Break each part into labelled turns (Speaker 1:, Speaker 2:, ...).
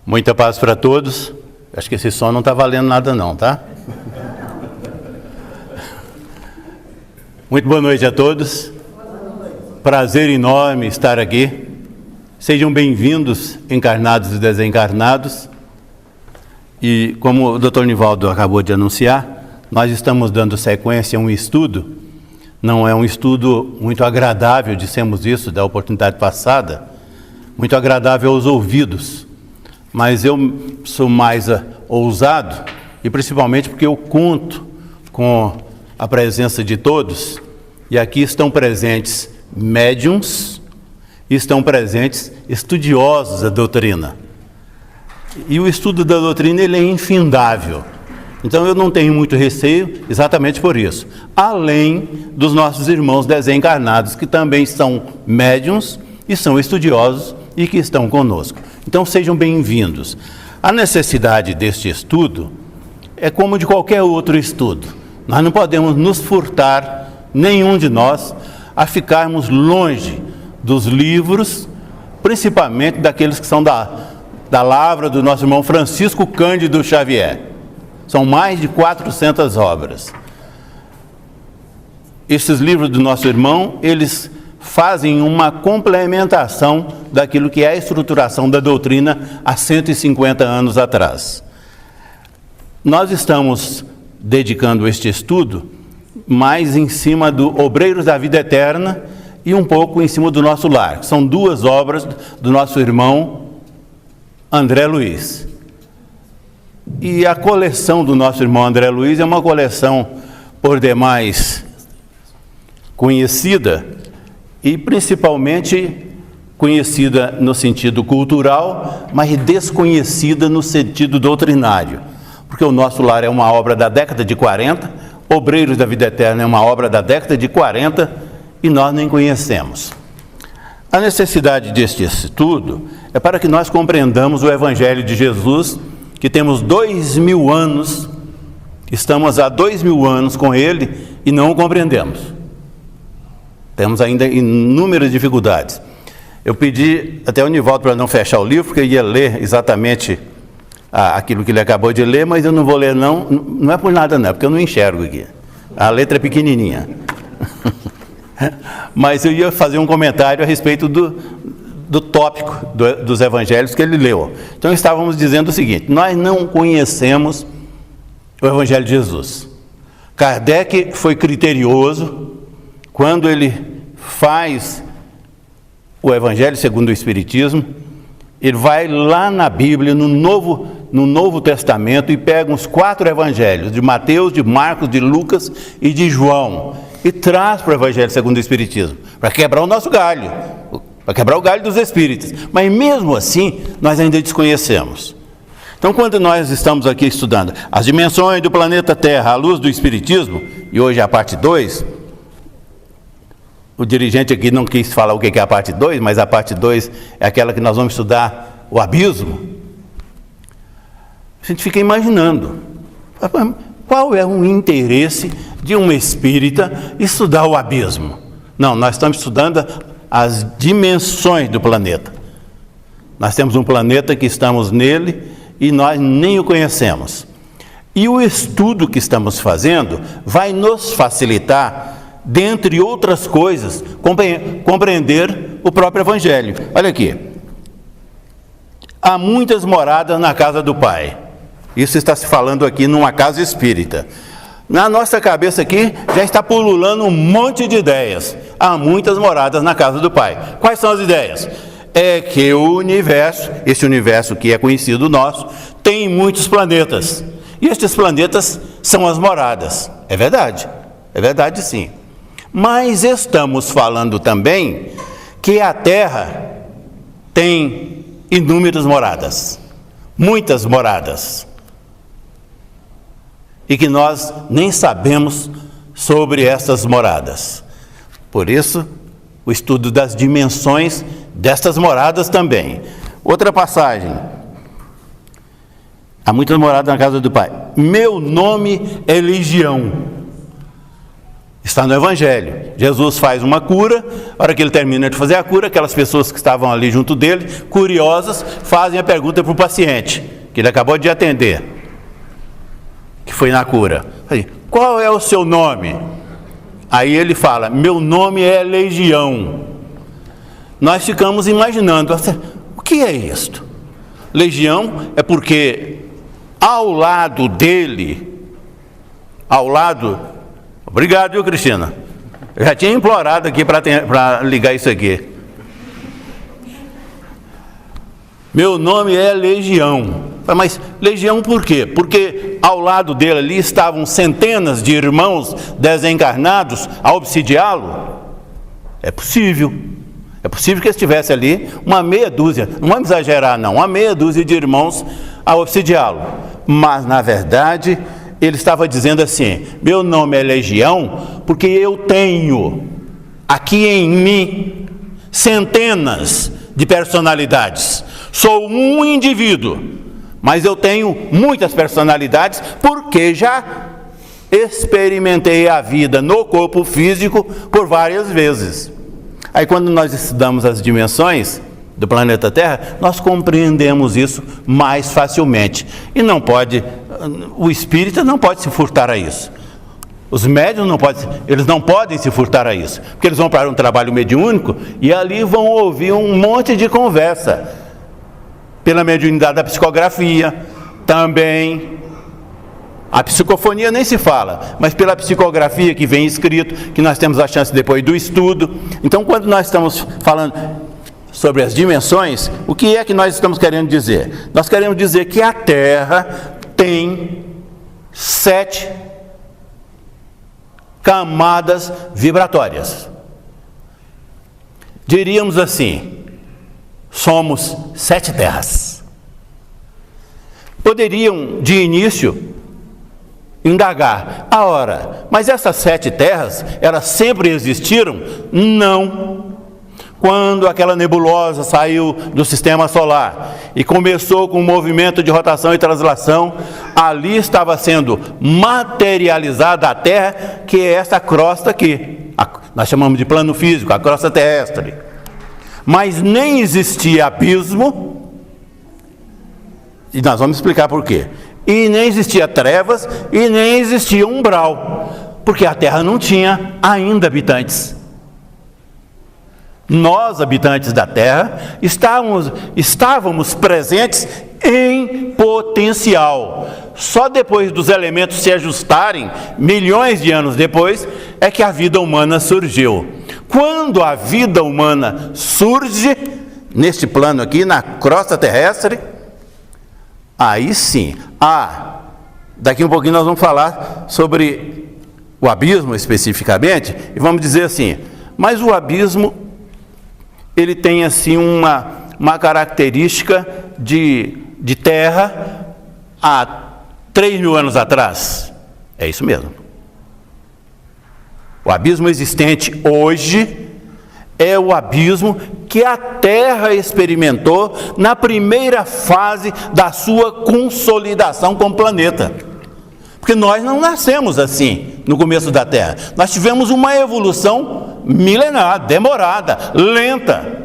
Speaker 1: Muita paz para todos. Acho que esse som não está valendo nada não, tá? Muito boa noite a todos. Prazer enorme estar aqui. Sejam bem-vindos, encarnados e desencarnados. E como o Dr. Nivaldo acabou de anunciar, nós estamos dando sequência a um estudo. Não é um estudo muito agradável, dissemos isso da oportunidade passada, muito agradável aos ouvidos. Mas eu sou mais ousado, e principalmente porque eu conto com a presença de todos, e aqui estão presentes médiuns, e estão presentes estudiosos da doutrina. E o estudo da doutrina ele é infindável. Então eu não tenho muito receio exatamente por isso. Além dos nossos irmãos desencarnados, que também são médiuns e são estudiosos e que estão conosco. Então sejam bem-vindos. A necessidade deste estudo é como de qualquer outro estudo. Nós não podemos nos furtar, nenhum de nós, a ficarmos longe dos livros, principalmente daqueles que são da lavra do nosso irmão Francisco Cândido Xavier. São mais de 400 obras. Esses livros do nosso irmão, eles fazem uma complementação daquilo que é a estruturação da doutrina há 150 anos atrás. Nós estamos dedicando este estudo mais em cima do Obreiros da Vida Eterna e um pouco em cima do Nosso Lar. São duas obras do nosso irmão André Luiz. E a coleção do nosso irmão André Luiz é uma coleção por demais conhecida e principalmente conhecida no sentido cultural, mas desconhecida no sentido doutrinário. Porque o Nosso Lar é uma obra da década de 40, Obreiros da Vida Eterna é uma obra da década de 40 e nós nem conhecemos. A necessidade deste estudo é para que nós compreendamos o Evangelho de Jesus, que temos 2000 anos, estamos há 2000 anos com ele e não o compreendemos. Temos ainda inúmeras dificuldades. Eu pedi até ao Nivaldo para não fechar o livro, porque eu ia ler exatamente aquilo que ele acabou de ler, mas eu não vou ler não é por nada não, é porque eu não enxergo aqui. A letra é pequenininha. Mas eu ia fazer um comentário a respeito do tópico dos evangelhos que ele leu. Então estávamos dizendo o seguinte: nós não conhecemos o Evangelho de Jesus. Kardec foi criterioso quando ele faz o Evangelho segundo o Espiritismo. Ele vai lá na Bíblia, no Novo Testamento, e pega uns 4 evangelhos, de Mateus, de Marcos, de Lucas e de João, e traz para o Evangelho segundo o Espiritismo, para quebrar o nosso galho, para quebrar o galho dos espíritas. Mas mesmo assim, nós ainda desconhecemos. Então, quando nós estamos aqui estudando as dimensões do planeta Terra à luz do Espiritismo, e hoje é a parte 2, o dirigente aqui não quis falar o que é a parte 2, mas a parte 2 é aquela que nós vamos estudar o abismo. A gente fica imaginando, qual é o interesse de um espírita estudar o abismo? Não, nós estamos estudando as dimensões do planeta. Nós temos um planeta que estamos nele e nós nem o conhecemos. E o estudo que estamos fazendo vai nos facilitar, dentre outras coisas, compreender o próprio Evangelho. Olha aqui. Há muitas moradas na casa do Pai. Isso está se falando aqui numa casa espírita. Na nossa cabeça aqui já está pululando um monte de ideias. Há muitas moradas na casa do Pai. Quais são as ideias? É que o universo, esse universo que é conhecido nosso, tem muitos planetas. E estes planetas são as moradas. É verdade sim. Mas estamos falando também que a Terra tem inúmeras moradas, muitas moradas, e que nós nem sabemos sobre essas moradas. Por isso, o estudo das dimensões destas moradas também. Outra passagem. Há muitas moradas na casa do Pai. Meu nome é Legião. Está no Evangelho. Jesus faz uma cura, a hora que ele termina de fazer a cura, aquelas pessoas que estavam ali junto dele, curiosas, fazem a pergunta para o paciente, que ele acabou de atender, que foi na cura. Qual é o seu nome? Aí ele fala, meu nome é Legião. Nós ficamos imaginando, o que é isto? Legião é porque ao lado dele, obrigado, viu, Cristina? Eu já tinha implorado aqui para ligar isso aqui. Meu nome é Legião. Mas Legião por quê? Porque ao lado dele ali estavam centenas de irmãos desencarnados a obsidiá-lo? É possível. É possível que estivesse ali uma meia dúzia, não vamos exagerar não, uma meia dúzia de irmãos a obsidiá-lo. Mas, na verdade, ele estava dizendo assim, meu nome é Legião porque eu tenho aqui em mim centenas de personalidades. Sou um indivíduo, mas eu tenho muitas personalidades porque já experimentei a vida no corpo físico por várias vezes. Aí quando nós estudamos as dimensões do planeta Terra, nós compreendemos isso mais facilmente. E o espírita não pode se furtar a isso. Os médiuns eles não podem se furtar a isso, porque eles vão para um trabalho mediúnico e ali vão ouvir um monte de conversa, pela mediunidade da psicografia, também. A psicofonia nem se fala, mas pela psicografia que vem escrito, que nós temos a chance depois do estudo. Então, quando nós estamos falando sobre as dimensões, o que é que nós estamos querendo dizer? Nós queremos dizer que a Terra tem 7 camadas vibratórias. Diríamos assim, somos 7 terras. Poderiam, de início, indagar, mas essas 7 terras, elas sempre existiram? Não. Quando aquela nebulosa saiu do sistema solar e começou com o movimento de rotação e translação, ali estava sendo materializada a Terra, que é essa crosta aqui. Nós chamamos de plano físico, a crosta terrestre. Mas nem existia abismo, e nós vamos explicar por quê. E nem existia trevas, e nem existia umbral, porque a Terra não tinha ainda habitantes. Nós, habitantes da Terra, estávamos presentes em potencial. Só depois dos elementos se ajustarem, milhões de anos depois, é que a vida humana surgiu. Quando a vida humana surge, neste plano aqui, na crosta terrestre, aí sim, daqui um pouquinho nós vamos falar sobre o abismo especificamente, e vamos dizer assim, mas o abismo, ele tem assim uma característica de terra há 3.000 anos atrás. É isso mesmo. O abismo existente hoje é o abismo que a Terra experimentou na primeira fase da sua consolidação com o planeta. Porque nós não nascemos assim no começo da Terra. Nós tivemos uma evolução milenar, demorada, lenta,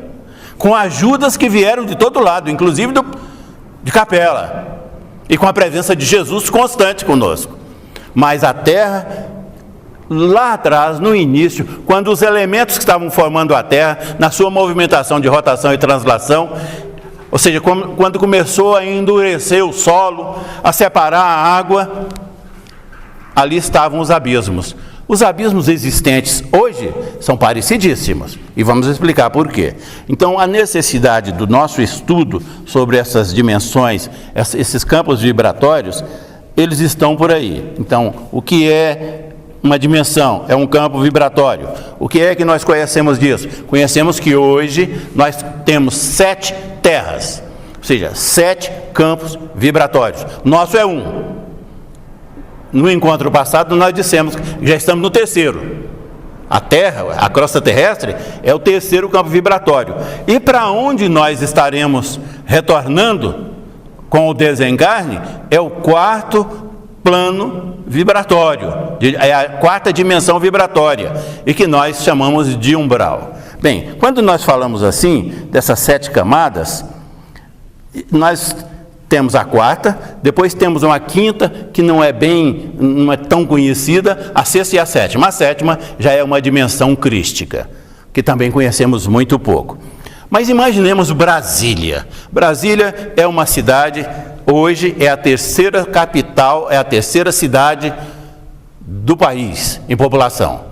Speaker 1: com ajudas que vieram de todo lado, inclusive de Capela, e com a presença de Jesus constante conosco. Mas a Terra, lá atrás, no início, quando os elementos que estavam formando a Terra, na sua movimentação de rotação e translação, ou seja, quando começou a endurecer o solo, a separar a água, ali estavam os abismos. Os abismos existentes hoje são parecidíssimos, e vamos explicar por quê. Então, a necessidade do nosso estudo sobre essas dimensões, esses campos vibratórios, eles estão por aí. Então, o que é uma dimensão? É um campo vibratório. O que é que nós conhecemos disso? Conhecemos que hoje nós temos 7 terras, ou seja, 7 campos vibratórios. Nosso é um. No encontro passado nós dissemos que já estamos no 3º. A Terra, a crosta terrestre, é o 3º campo vibratório. E para onde nós estaremos retornando com o desencarne é o 4º plano vibratório, é a quarta dimensão vibratória, e que nós chamamos de umbral. Bem, quando nós falamos assim, dessas 7 camadas, nós temos a quarta, depois temos uma quinta, que não é tão conhecida, a sexta e a sétima. A sétima já é uma dimensão crística, que também conhecemos muito pouco. Mas imaginemos Brasília. Brasília é uma cidade, hoje é a terceira capital, é a terceira cidade do país em população.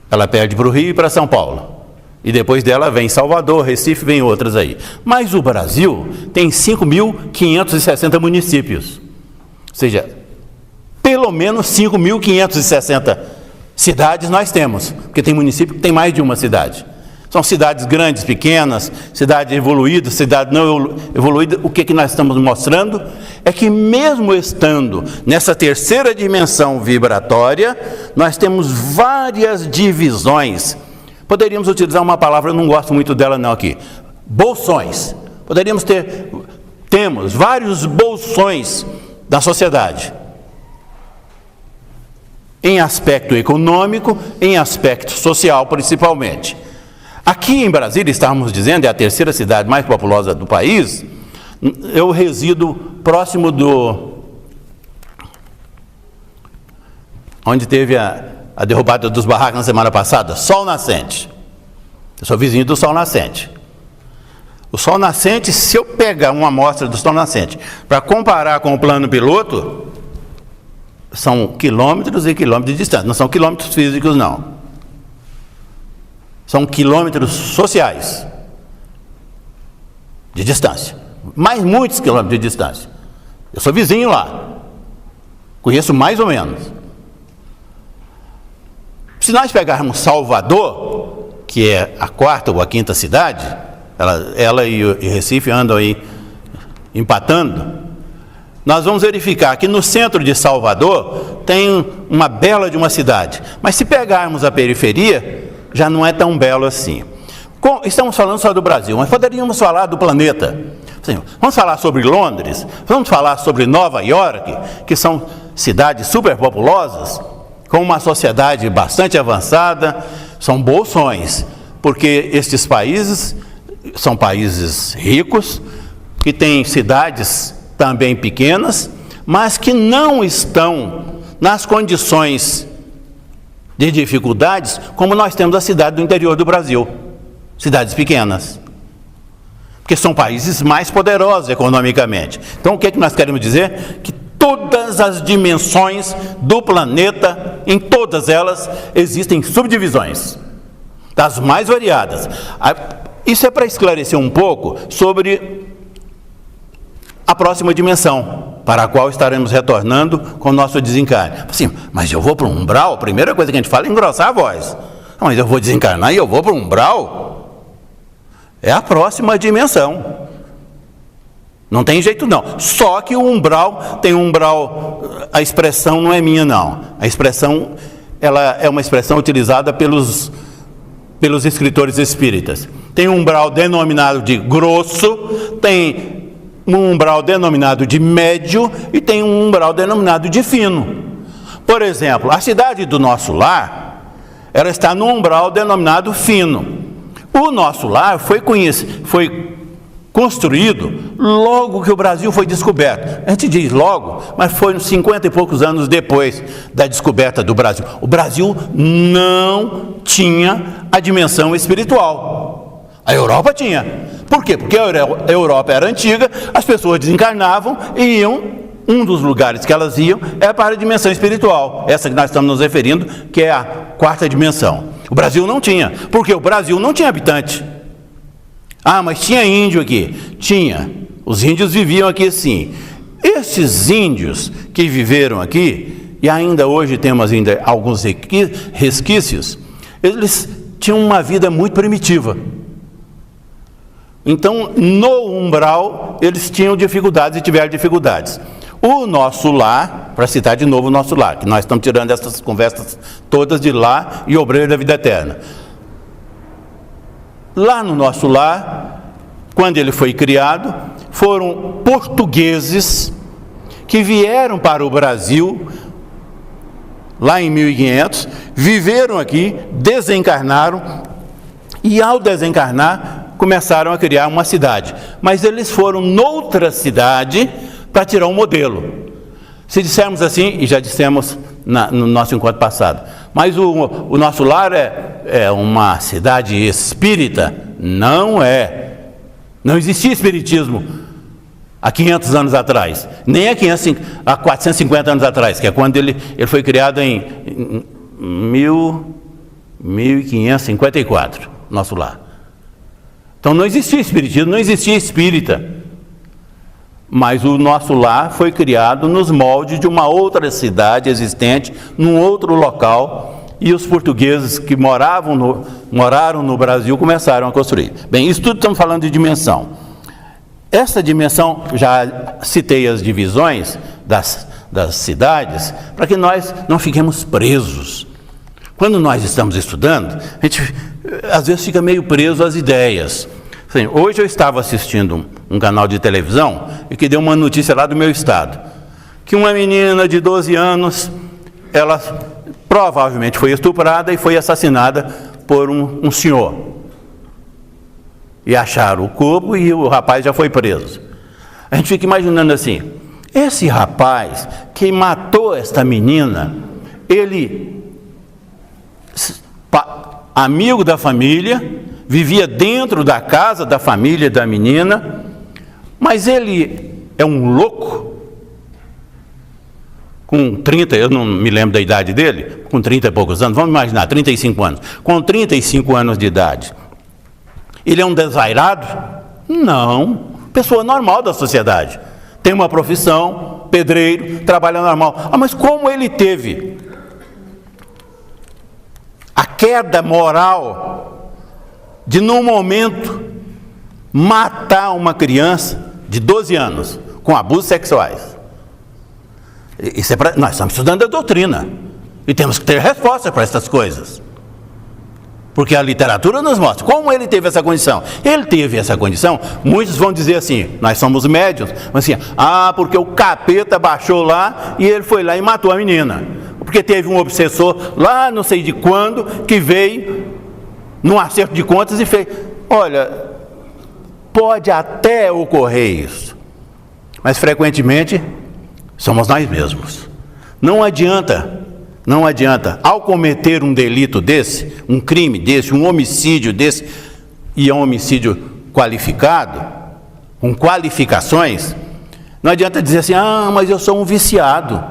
Speaker 1: Ela perde para o Rio e para São Paulo. E depois dela vem Salvador, Recife, vem outras aí. Mas o Brasil tem 5.560 municípios. Ou seja, pelo menos 5.560 cidades nós temos. Porque tem município que tem mais de uma cidade. São cidades grandes, pequenas, cidades evoluídas, cidades não evoluídas. O que nós estamos mostrando é que mesmo estando nessa terceira dimensão vibratória, nós temos várias divisões. Poderíamos utilizar uma palavra, eu não gosto muito dela não aqui, bolsões. Temos vários bolsões da sociedade. Em aspecto econômico, em aspecto social principalmente. Aqui em Brasília, estávamos dizendo, é a terceira cidade mais populosa do país. Eu resido próximo onde teve a derrubada dos barracos na semana passada, Sol Nascente. Eu sou vizinho do Sol Nascente. O Sol Nascente, se eu pegar uma amostra do Sol Nascente para comparar com o plano piloto, são quilômetros e quilômetros de distância, não são quilômetros físicos não. São quilômetros sociais de distância, mas muitos quilômetros de distância. Eu sou vizinho lá, conheço mais ou menos. Se nós pegarmos Salvador, que é a quarta ou a quinta cidade, ela e Recife andam aí empatando, nós vamos verificar que no centro de Salvador tem uma bela de uma cidade, mas se pegarmos a periferia, já não é tão belo assim. Estamos falando só do Brasil, mas poderíamos falar do planeta. Vamos falar sobre Londres, vamos falar sobre Nova York, que são cidades superpopulosas, com uma sociedade bastante avançada, são bolsões, porque estes países são países ricos, que têm cidades também pequenas, mas que não estão nas condições de dificuldades, como nós temos a cidade do interior do Brasil, cidades pequenas, porque são países mais poderosos economicamente. Então, o que é que nós queremos dizer? Que todas as dimensões do planeta, em todas elas, existem subdivisões, das mais variadas. Isso é para esclarecer um pouco sobre a próxima dimensão, para a qual estaremos retornando com o nosso desencarne. Assim, mas eu vou para um umbral? A primeira coisa que a gente fala é engrossar a voz. Não, mas eu vou desencarnar e eu vou para um umbral? É a próxima dimensão. Não tem jeito não. Só que o umbral, tem um umbral, a expressão não é minha não. A expressão, ela é uma expressão utilizada pelos escritores espíritas. Tem um umbral denominado de grosso, tem um umbral denominado de médio e tem um umbral denominado de fino. Por exemplo, a cidade do Nosso Lar, ela está no umbral denominado fino. O Nosso Lar foi construído logo que o Brasil foi descoberto. A gente diz logo, mas foi uns 50 e poucos anos depois da descoberta do Brasil. O Brasil não tinha a dimensão espiritual. A Europa tinha. Por quê? Porque a Europa era antiga, as pessoas desencarnavam e iam, um dos lugares que elas iam é para a dimensão espiritual, essa que nós estamos nos referindo, que é a quarta dimensão. O Brasil não tinha, porque o Brasil não tinha habitante. Ah, mas tinha índio aqui. Tinha. Os índios viviam aqui sim. Esses índios que viveram aqui, e ainda hoje temos ainda alguns resquícios, eles tinham uma vida muito primitiva. Então, no umbral, eles tinham dificuldades e tiveram dificuldades. O Nosso Lar, para citar de novo o Nosso Lar, que nós estamos tirando essas conversas todas de lá e Obreiro da Vida Eterna. Lá no Nosso Lar, quando ele foi criado, foram portugueses que vieram para o Brasil lá em 1500, viveram aqui, desencarnaram e, ao desencarnar, começaram a criar uma cidade. Mas eles foram noutra cidade para tirar um modelo. Se dissermos assim, e já dissemos no nosso encontro passado, mas o nosso lar é uma cidade espírita? Não é. Não existia espiritismo há 500 anos atrás, nem há 450 anos atrás, que é quando ele foi criado em 1554, nosso lar. Então não existia espiritismo, não existia espírita. Mas o nosso lar foi criado nos moldes de uma outra cidade existente, num outro local, e os portugueses que moraram no Brasil começaram a construir. Bem, isso tudo estamos falando de dimensão. Essa dimensão, já citei as divisões das cidades, para que nós não fiquemos presos. Quando nós estamos estudando, a gente às vezes fica meio preso às ideias. Assim, hoje eu estava assistindo um canal de televisão e que deu uma notícia lá do meu estado, que uma menina de 12 anos, ela provavelmente foi estuprada e foi assassinada por um senhor. E acharam o corpo e o rapaz já foi preso. A gente fica imaginando assim, esse rapaz que matou esta menina, ele, amigo da família, vivia dentro da casa da família da menina, mas ele é um louco, com 30, eu não me lembro da idade dele, com 30 e poucos anos, vamos imaginar, 35 anos, com 35 anos de idade, ele é um desvairado? Não, pessoa normal da sociedade, tem uma profissão, pedreiro, trabalha normal. Mas como ele teve a queda moral de, num momento, matar uma criança de 12 anos com abusos sexuais? Isso nós estamos estudando a doutrina e temos que ter resposta para essas coisas, porque a literatura nos mostra como ele teve essa condição. Ele teve essa condição, muitos vão dizer assim, nós somos médiuns, mas assim, porque o capeta baixou lá e ele foi lá e matou a menina, porque teve um obsessor lá não sei de quando, que veio num acerto de contas e fez. Olha, pode até ocorrer isso, mas frequentemente somos nós mesmos. Não adianta, ao cometer um delito desse, um crime desse, um homicídio desse, e é um homicídio qualificado, com qualificações, não adianta dizer assim, mas eu sou um viciado,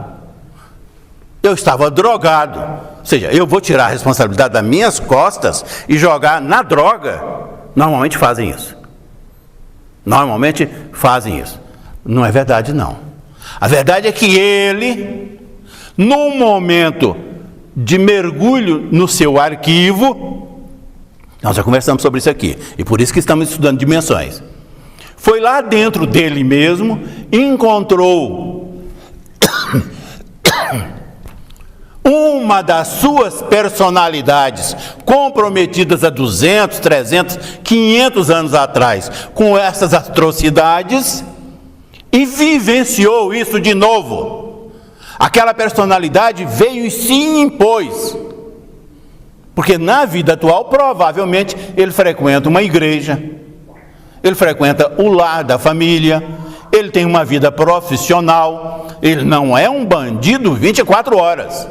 Speaker 1: eu estava drogado. Ou seja, eu vou tirar a responsabilidade das minhas costas e jogar na droga. Normalmente fazem isso. Não é verdade, não. A verdade é que ele, num momento de mergulho no seu arquivo, nós já conversamos sobre isso aqui, e por isso que estamos estudando dimensões, foi lá dentro dele mesmo, encontrou uma das suas personalidades comprometidas há 200, 300, 500 anos atrás com essas atrocidades e vivenciou isso de novo. Aquela personalidade veio e se impôs, porque na vida atual provavelmente ele frequenta uma igreja, ele frequenta o lar da família, ele tem uma vida profissional, ele não é um bandido 24 horas.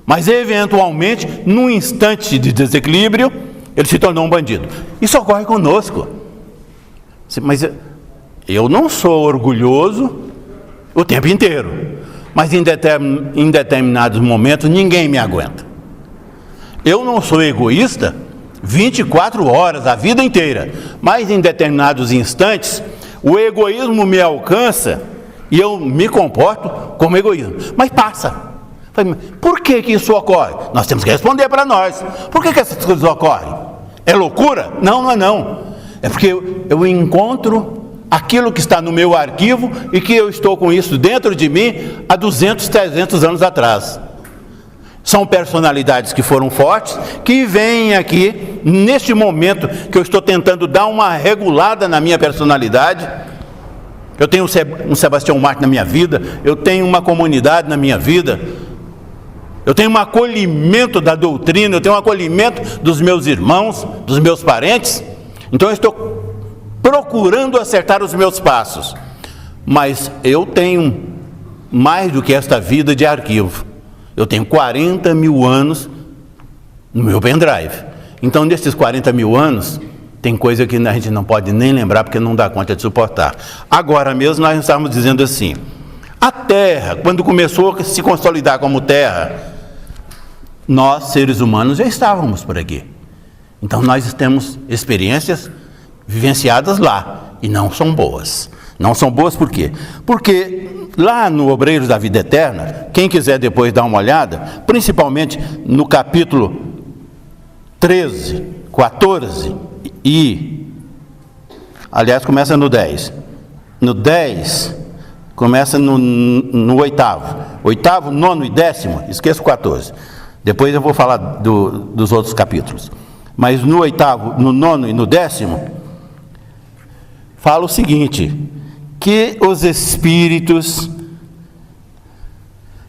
Speaker 1: Mas, eventualmente, num instante de desequilíbrio, ele se tornou um bandido. Isso ocorre conosco. Mas eu não sou orgulhoso o tempo inteiro. Mas em determinados momentos, ninguém me aguenta. Eu não sou egoísta 24 horas, a vida inteira. Mas em determinados instantes, o egoísmo me alcança e eu me comporto como egoísmo. Mas passa. Por que isso ocorre? Nós temos que responder para nós. Por que essas coisas ocorrem? É loucura? Não, não é não. É porque eu encontro aquilo que está no meu arquivo e que eu estou com isso dentro de mim há 200, 300 anos atrás. São personalidades que foram fortes, que vêm aqui, neste momento que eu estou tentando dar uma regulada na minha personalidade, eu tenho um Sebastião Martins na minha vida, eu tenho uma comunidade na minha vida, eu tenho um acolhimento da doutrina, eu tenho um acolhimento dos meus irmãos, dos meus parentes. Então eu estou procurando acertar os meus passos. Mas eu tenho mais do que esta vida de arquivo. Eu tenho 40 mil anos no meu pendrive. Então, nesses 40 mil anos, tem coisa que a gente não pode nem lembrar, porque não dá conta de suportar. Agora mesmo, nós estávamos dizendo assim, a Terra, quando começou a se consolidar como Terra, nós, seres humanos, já estávamos por aqui. Então, nós temos experiências vivenciadas lá, e não são boas. Não são boas por quê? Porque lá no Obreiros da Vida Eterna, quem quiser depois dar uma olhada, principalmente no capítulo 13, 14 e... aliás, começa no 10. No 10, começa no oitavo. Oitavo, nono e décimo, esqueça o 14. Depois eu vou falar dos outros capítulos. Mas no oitavo, no nono e no décimo, fala o seguinte, que os espíritos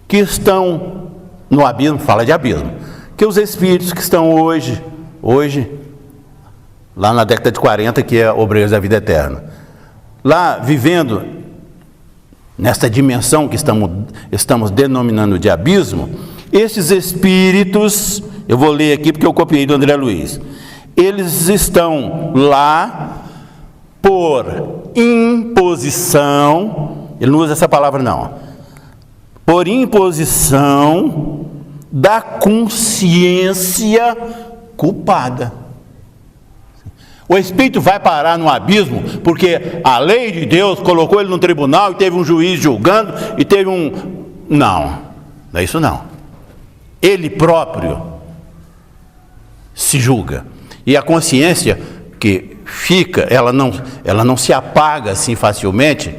Speaker 1: que estão no abismo, fala de abismo, que os espíritos que estão hoje, lá na década de 40, que é Obreiros da Vida Eterna, lá vivendo nesta dimensão que estamos denominando de abismo, esses espíritos, eu vou ler aqui porque eu copiei do André Luiz, eles estão lá por imposição, ele não usa essa palavra não, por imposição da consciência culpada. O espírito vai parar no abismo porque a lei de Deus colocou ele no tribunal e teve um juiz julgando e teve um... Não é isso não. Ele próprio se julga. E a consciência que fica, ela não se apaga assim facilmente,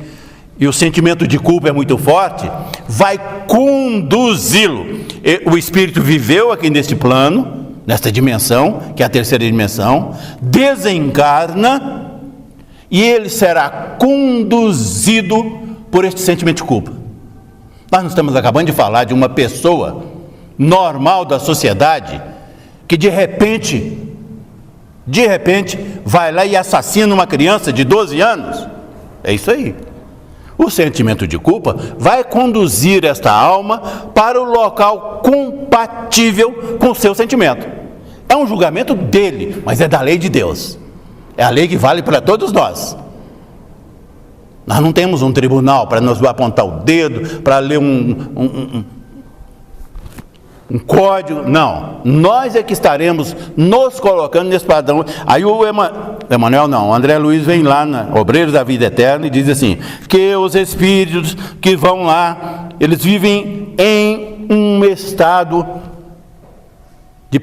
Speaker 1: e o sentimento de culpa é muito forte, vai conduzi-lo. O espírito viveu aqui neste plano, nesta dimensão, que é a terceira dimensão, desencarna, e ele será conduzido por este sentimento de culpa. Nós não estamos acabando de falar de uma pessoa normal da sociedade, que de repente, vai lá e assassina uma criança de 12 anos. É isso aí. O sentimento de culpa vai conduzir esta alma para o local compatível com o seu sentimento. É um julgamento dele, mas é da lei de Deus. É a lei que vale para todos nós. Nós não temos um tribunal para nos apontar o dedo, para ler um código, não. Nós é que estaremos nos colocando nesse padrão. Aí o Emanuel não, o André Luiz vem lá na Obreiros da Vida Eterna e diz assim, que os espíritos que vão lá, eles vivem em um estado de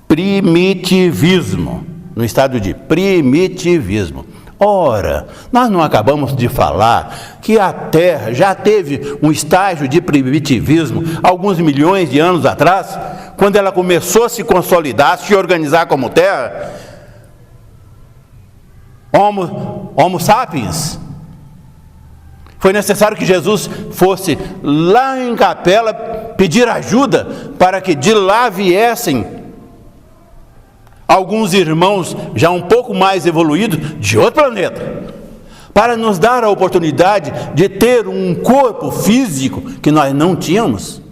Speaker 1: primitivismo, no estado de primitivismo. Ora, nós não acabamos de falar que a Terra já teve um estágio de primitivismo alguns milhões de anos atrás, quando ela começou a se consolidar, a se organizar como Terra? Homo sapiens. Foi necessário que Jesus fosse lá em Capela pedir ajuda para que de lá viessem alguns irmãos já um pouco mais evoluídos de outro planeta, para nos dar a oportunidade de ter um corpo físico que nós não tínhamos.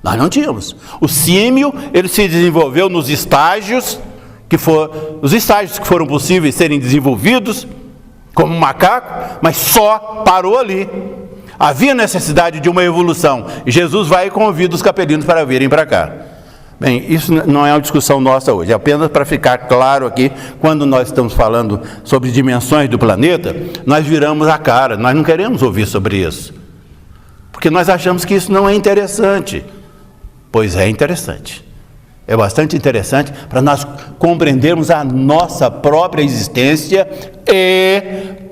Speaker 1: Nós não tínhamos. O símio, ele se desenvolveu nos estágios que foram possíveis serem desenvolvidos, como um macaco, mas só parou ali. Havia necessidade de uma evolução, e Jesus vai e convida os capelinos para virem para cá. Bem, isso não é uma discussão nossa hoje, é apenas para ficar claro aqui, quando nós estamos falando sobre dimensões do planeta, nós viramos a cara, nós não queremos ouvir sobre isso, porque nós achamos que isso não é interessante. Pois é interessante, é bastante interessante para nós compreendermos a nossa própria existência e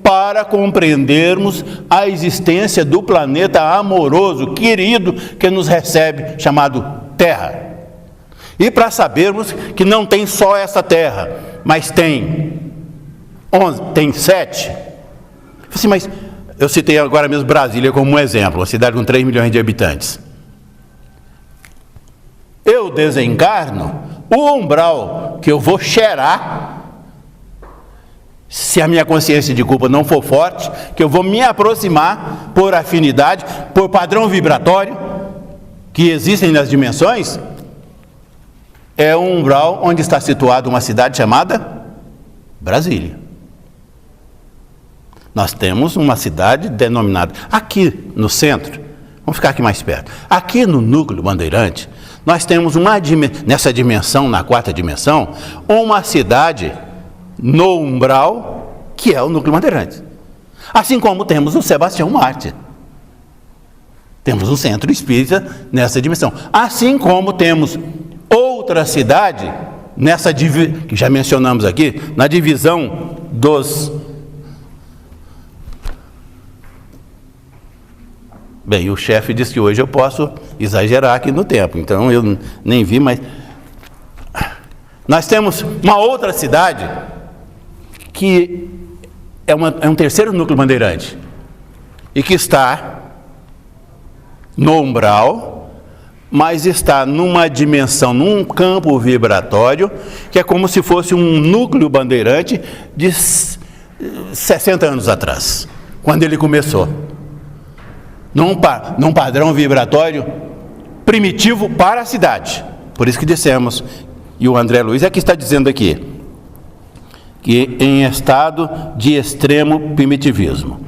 Speaker 1: para compreendermos a existência do planeta amoroso, querido, que nos recebe, chamado Terra. E para sabermos que não tem só essa Terra, mas tem 7, Assim, mas eu citei agora mesmo Brasília como um exemplo, uma cidade com 3 milhões de habitantes. Eu desencarno, o umbral que eu vou cheirar, se a minha consciência de culpa não for forte, que eu vou me aproximar por afinidade, por padrão vibratório, que existem nas dimensões, é um umbral onde está situada uma cidade chamada Brasília. Nós temos uma cidade denominada, aqui no centro, vamos ficar aqui mais perto, aqui no núcleo Bandeirante, nós temos nessa dimensão, na 4ª dimensão, uma cidade no umbral, que é o núcleo Bandeirantes. Assim como temos o Sebastião Marte. Temos um centro espírita nessa dimensão. Assim como temos outra cidade, que já mencionamos aqui, na divisão dos... Bem, o chefe disse que hoje eu posso exagerar aqui no tempo, então eu nem vi, mas... Nós temos uma outra cidade que é um terceiro núcleo bandeirante e que está no umbral, mas está numa dimensão, num campo vibratório, que é como se fosse um núcleo bandeirante de 60 anos atrás, quando ele começou. Num padrão vibratório primitivo para a cidade. Por isso que dissemos, e o André Luiz aqui está dizendo aqui, que em estado de extremo primitivismo.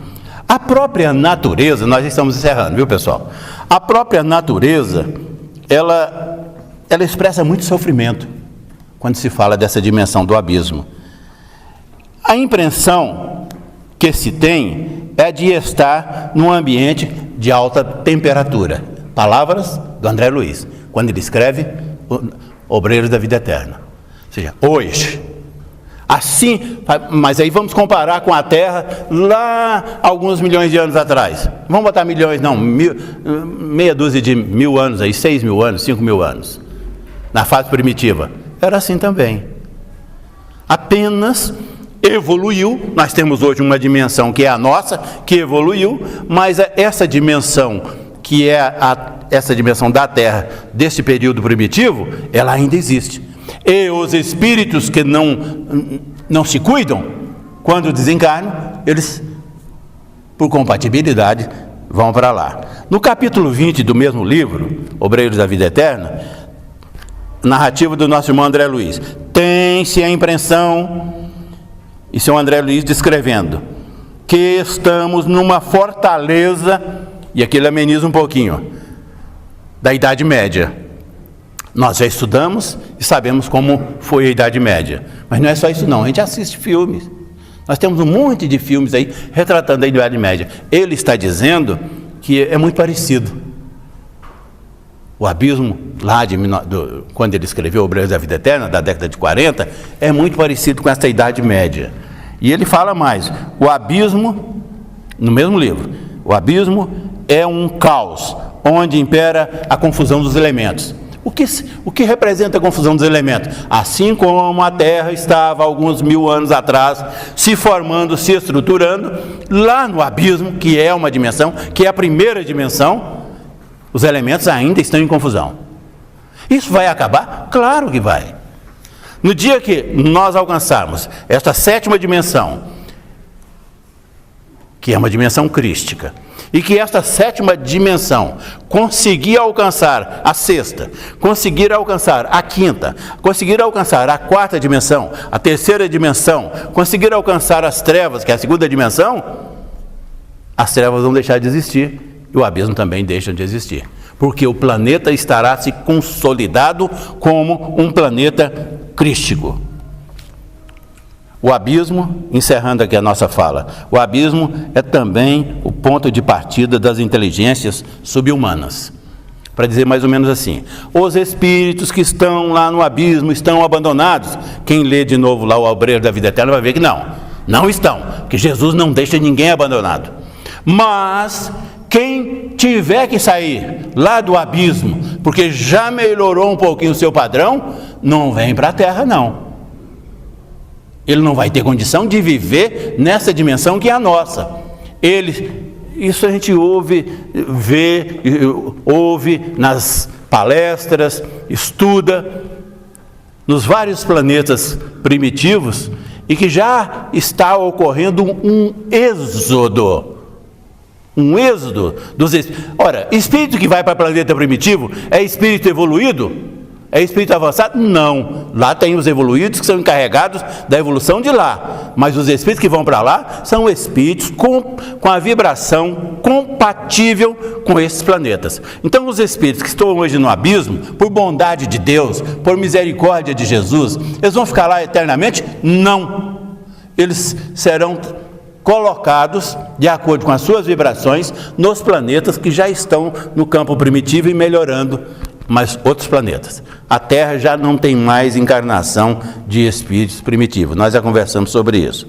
Speaker 1: A própria natureza, nós estamos encerrando, viu, pessoal? A própria natureza, ela expressa muito sofrimento quando se fala dessa dimensão do abismo. A impressão que se tem é de estar num ambiente de alta temperatura. Palavras do André Luiz, quando ele escreve Obreiros da Vida Eterna. Ou seja, hoje... Assim, mas aí vamos comparar com a Terra lá alguns milhões de anos atrás. Vamos botar milhões, não, meia dúzia de 1000 anos aí, 6 mil anos, 5 mil anos. Na fase primitiva. Era assim também. Apenas evoluiu, nós temos hoje uma dimensão que é a nossa, que evoluiu, mas essa dimensão, que é essa dimensão da Terra, desse período primitivo, ela ainda existe. E os espíritos que não se cuidam, quando desencarnam, eles, por compatibilidade, vão para lá. No capítulo 20 do mesmo livro, Obreiros da Vida Eterna, narrativa do nosso irmão André Luiz, tem-se a impressão, isso é o André Luiz descrevendo, que estamos numa fortaleza, e aqui ele ameniza um pouquinho, da Idade Média. Nós já estudamos e sabemos como foi a Idade Média. Mas não é só isso não, a gente assiste filmes. Nós temos um monte de filmes aí retratando a Idade Média. Ele está dizendo que é muito parecido. O abismo, lá quando ele escreveu Obreiros da Vida Eterna, da década de 40, é muito parecido com essa Idade Média. E ele fala mais, o abismo, no mesmo livro, o abismo é um caos, onde impera a confusão dos elementos. O que representa a confusão dos elementos? Assim como a Terra estava alguns 1000 anos atrás, se formando, se estruturando, lá no abismo, que é uma dimensão, que é a primeira dimensão, os elementos ainda estão em confusão. Isso vai acabar? Claro que vai. No dia que nós alcançarmos esta 7ª dimensão, que é uma dimensão crística, e que esta 7ª dimensão conseguir alcançar a 6ª, conseguir alcançar a 5ª, conseguir alcançar a 4ª dimensão, a 3ª dimensão, conseguir alcançar as trevas, que é a 2ª dimensão, as trevas vão deixar de existir e o abismo também deixa de existir. Porque o planeta estará se consolidado como um planeta crístico. O abismo, encerrando aqui a nossa fala, o abismo é também o ponto de partida das inteligências subhumanas. Para dizer mais ou menos assim, os espíritos que estão lá no abismo estão abandonados. Quem lê de novo lá o Obreiro da Vida Eterna vai ver que não estão, que Jesus não deixa ninguém abandonado. Mas quem tiver que sair lá do abismo, porque já melhorou um pouquinho o seu padrão, não vem para a Terra não. Ele não vai ter condição de viver nessa dimensão que é a nossa. Isso a gente ouve nas palestras, estuda nos vários planetas primitivos, e que já está ocorrendo um êxodo dos espíritos. Ora, espírito que vai para o planeta primitivo é espírito evoluído? É espírito avançado? Não. Lá tem os evoluídos que são encarregados da evolução de lá. Mas os espíritos que vão para lá são espíritos com a vibração compatível com esses planetas. Então, os espíritos que estão hoje no abismo, por bondade de Deus, por misericórdia de Jesus, eles vão ficar lá eternamente? Não. Eles serão colocados, de acordo com as suas vibrações, nos planetas que já estão no campo primitivo e melhorando mas outros planetas. A Terra já não tem mais encarnação de espíritos primitivos. Nós já conversamos sobre isso.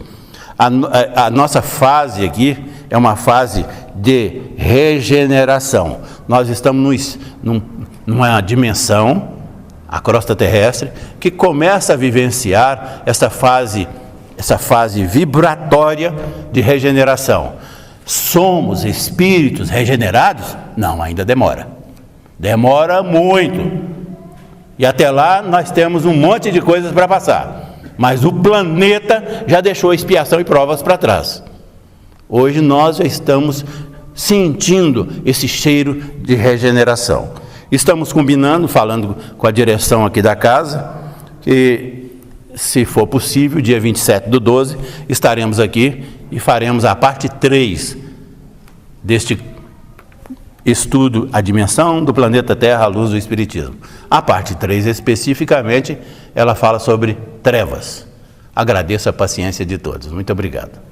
Speaker 1: A nossa fase aqui é uma fase de regeneração. Nós estamos numa dimensão, a crosta terrestre, que começa a vivenciar essa fase vibratória de regeneração. Somos espíritos regenerados? Não, ainda demora. Demora muito. E até lá nós temos um monte de coisas para passar. Mas o planeta já deixou expiação e provas para trás. Hoje nós já estamos sentindo esse cheiro de regeneração. Estamos combinando, falando com a direção aqui da casa, que se for possível, dia 27/12, estaremos aqui e faremos a parte 3 deste estudo, a dimensão do planeta Terra à luz do Espiritismo. A parte 3, especificamente, ela fala sobre trevas. Agradeço a paciência de todos. Muito obrigado.